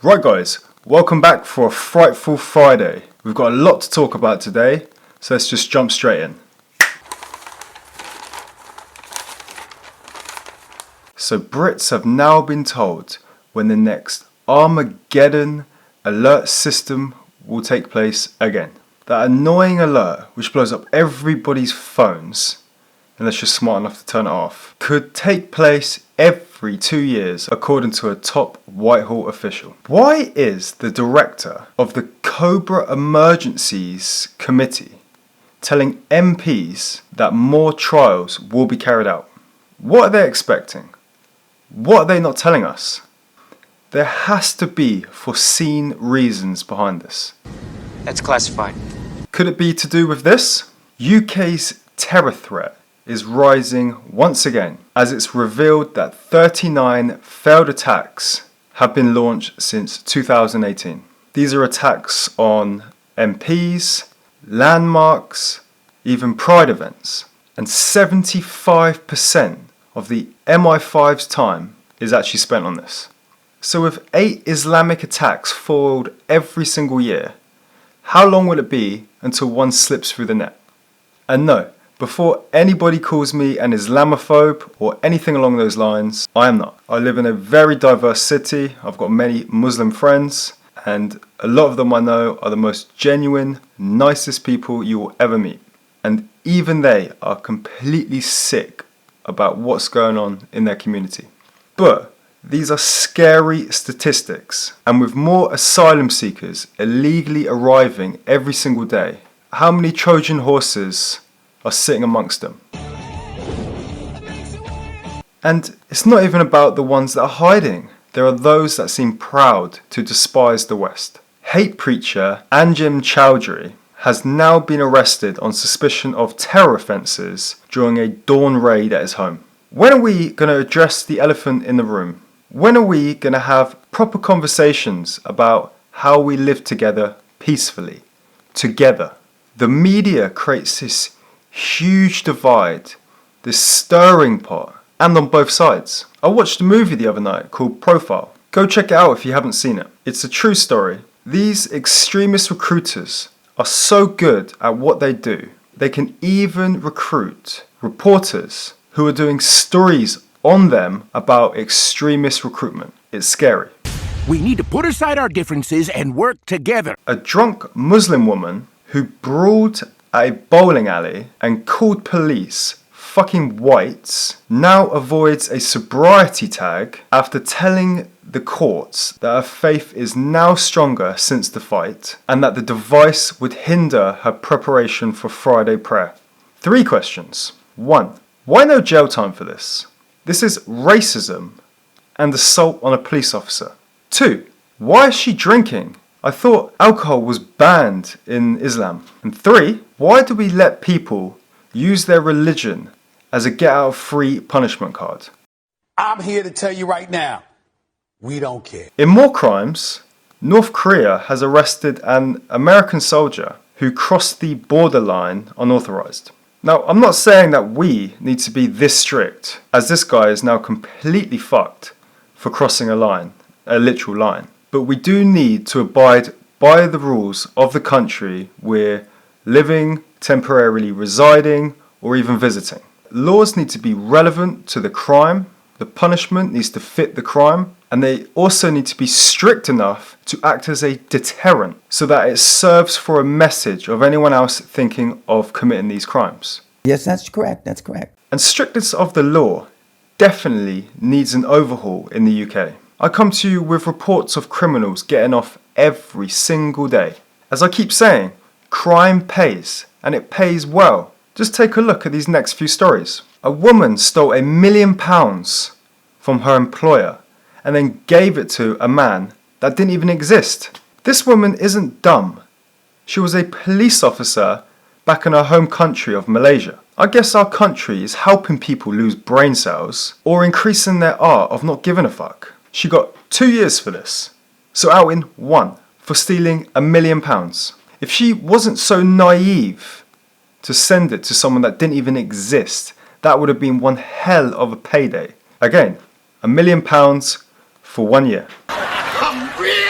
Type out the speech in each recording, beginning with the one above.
Right guys, welcome back for a frightful Friday. We've got a lot to talk about today, so let's just jump straight in. So Brits have now been told when the next Armageddon Alert system will take place again. That annoying alert, which blows up everybody's phones, unless you're smart enough to turn it off, could take place every 2 years, according to a top Whitehall official. Why is the director of the Cobra Emergencies Committee telling MPs that more trials will be carried out? What are they expecting? What are they not telling us? There has to be foreseen reasons behind this. That's classified. Could it be to do with this? UK's terror threat is rising once again as it's revealed that 39 failed attacks have been launched since 2018. These are attacks on MPs, landmarks, even pride events, and 75% of the MI5's time is actually spent on this. So with 8 Islamic attacks foiled every single year, how long will it be until one slips through the net? And no, before anybody calls me an Islamophobe or anything along those lines, I am not. I live in a very diverse city, I've got many Muslim friends, and a lot of them I know are the most genuine, nicest people you will ever meet. And even they are completely sick about what's going on in their community. But these are scary statistics, and with more asylum seekers illegally arriving every single day, how many Trojan horses are sitting amongst them? And it's not even about the ones that are hiding. There are those that seem proud to despise the West. Hate preacher Anjem Chowdhury has now been arrested on suspicion of terror offences during a dawn raid at his home. When are we going to address the elephant in the room? When are we going to have proper conversations about how we live together peacefully? Together. The media creates this huge divide, this stirring pot, and on both sides. I watched a movie the other night called Profile. Go check it out if you haven't seen it. It's a true story. These extremist recruiters are so good at what they do, they can even recruit reporters who are doing stories on them about extremist recruitment. It's scary. We need to put aside our differences and work together. A drunk Muslim woman who brawled at a bowling alley and called police fucking whites now avoids a sobriety tag after telling the courts that her faith is now stronger since the fight and that the device would hinder her preparation for Friday prayer. 3 questions. 1. Why no jail time for this? This is racism and assault on a police officer. 2. Why is she drinking? I thought alcohol was banned in Islam. And 3. Why do we let people use their religion as a get-out-of-free punishment card? I'm here to tell you right now, we don't care. In more crimes, North Korea has arrested an American soldier who crossed the borderline unauthorized. Now, I'm not saying that we need to be this strict, as this guy is now completely fucked for crossing a line, a literal line. But we do need to abide by the rules of the country we're living, temporarily residing, or even visiting. Laws need to be relevant to the crime, the punishment needs to fit the crime, and they also need to be strict enough to act as a deterrent so that it serves for a message of anyone else thinking of committing these crimes. Yes, that's correct. That's correct. And strictness of the law definitely needs an overhaul in the UK. I come to you with reports of criminals getting off every single day. As I keep saying, crime pays, and it pays well. Just take a look at these next few stories. A woman stole £1 million from her employer and then gave it to a man that didn't even exist. This woman isn't dumb. She was a police officer back in her home country of Malaysia. I guess our country is helping people lose brain cells or increasing their art of not giving a fuck. She got 2 years for this. So out in 1 for stealing £1 million. If she wasn't so naive to send it to someone that didn't even exist, that would have been one hell of a payday. Again, £1 million for 1 year. I'm real.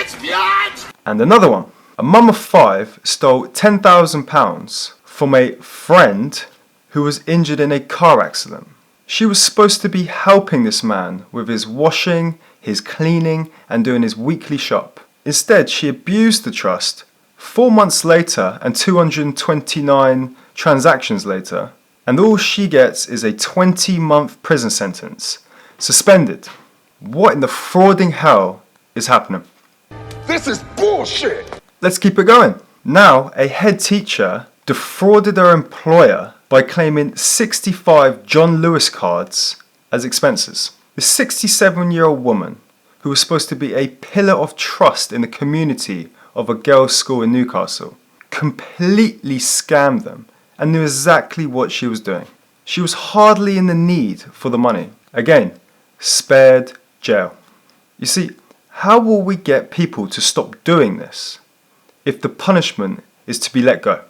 And another one. A mum of 5 stole £10,000 from a friend who was injured in a car accident. She was supposed to be helping this man with his washing, his cleaning, and doing his weekly shop. Instead, she abused the trust. 4 months later and 229 transactions later, and all she gets is a 20-month prison sentence. Suspended. What in the frauding hell is happening? This is bullshit! Let's keep it going. Now, a head teacher defrauded her employer by claiming 65 John Lewis cards as expenses. The 67-year-old woman, who was supposed to be a pillar of trust in the community of a girls' school in Newcastle, completely scammed them and knew exactly what she was doing. She was hardly in the need for the money. Again, spared jail. You see, how will we get people to stop doing this if the punishment is to be let go?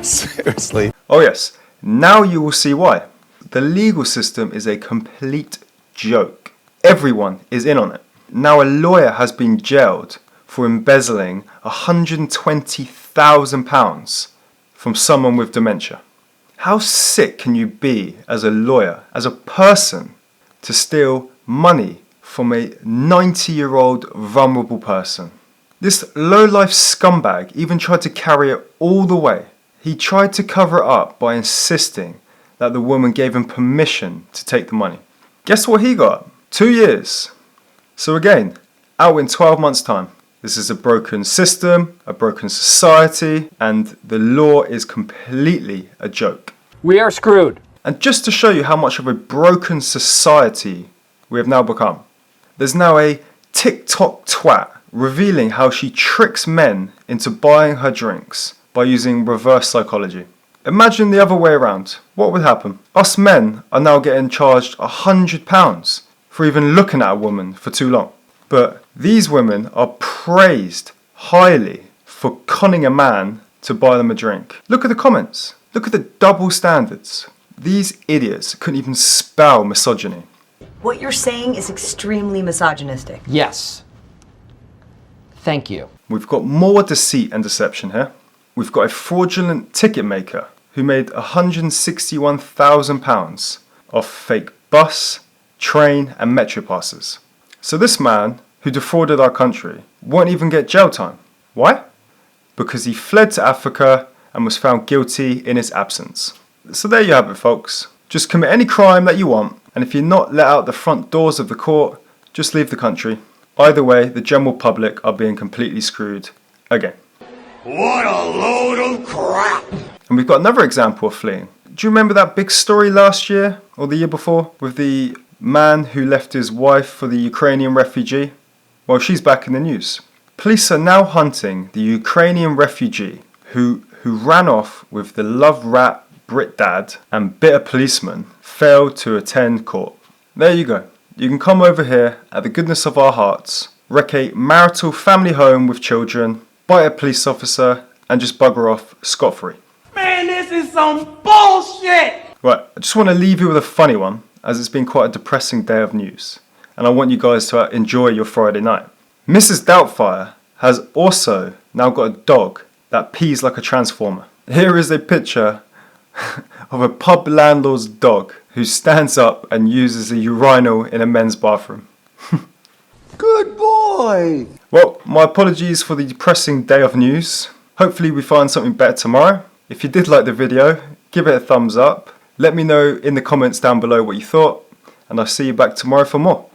Seriously. Oh yes, now you will see why. The legal system is a complete joke. Everyone is in on it. Now a lawyer has been jailed for embezzling £120,000 from someone with dementia. How sick can you be as a lawyer, as a person, to steal money from a 90-year-old vulnerable person? This low-life scumbag even tried to carry it all the way. He tried to cover it up by insisting that the woman gave him permission to take the money. Guess what he got? 2 years. So again, out in 12 months' time. This is a broken system, a broken society, and the law is completely a joke. We are screwed. And just to show you how much of a broken society we have now become, there's now a TikTok twat revealing how she tricks men into buying her drinks by using reverse psychology. Imagine the other way around. What would happen? Us men are now getting charged £100 for even looking at a woman for too long. But these women are praised highly for conning a man to buy them a drink. Look at the comments. Look at the double standards. These idiots couldn't even spell misogyny. What you're saying is extremely misogynistic. Yes. Thank you. We've got more deceit and deception here. We've got a fraudulent ticket maker who made £161,000 off fake bus, train and metro passes. So this man, who defrauded our country, won't even get jail time. Why? Because he fled to Africa and was found guilty in his absence. So there you have it, folks. Just commit any crime that you want, and if you're not let out the front doors of the court, just leave the country. Either way, the general public are being completely screwed again. What a load of crap! And we've got another example of fleeing. Do you remember that big story last year or the year before with the man who left his wife for the Ukrainian refugee? Well, she's back in the news. Police are now hunting the Ukrainian refugee who ran off with the love rat Brit dad and bitter policeman failed to attend court. There you go. You can come over here at the goodness of our hearts, wreck a marital family home with children, bite a police officer, and just bugger off scot-free. Man, this is some bullshit! Right, I just want to leave you with a funny one, as it's been quite a depressing day of news, and I want you guys to enjoy your Friday night. Mrs. Doubtfire has also now got a dog that pees like a transformer. Here is a picture of a pub landlord's dog who stands up and uses a urinal in a men's bathroom. Good boy! Well, my apologies for the depressing day of news. Hopefully we find something better tomorrow. If you did like the video, give it a thumbs up. Let me know in the comments down below what you thought, and I'll see you back tomorrow for more.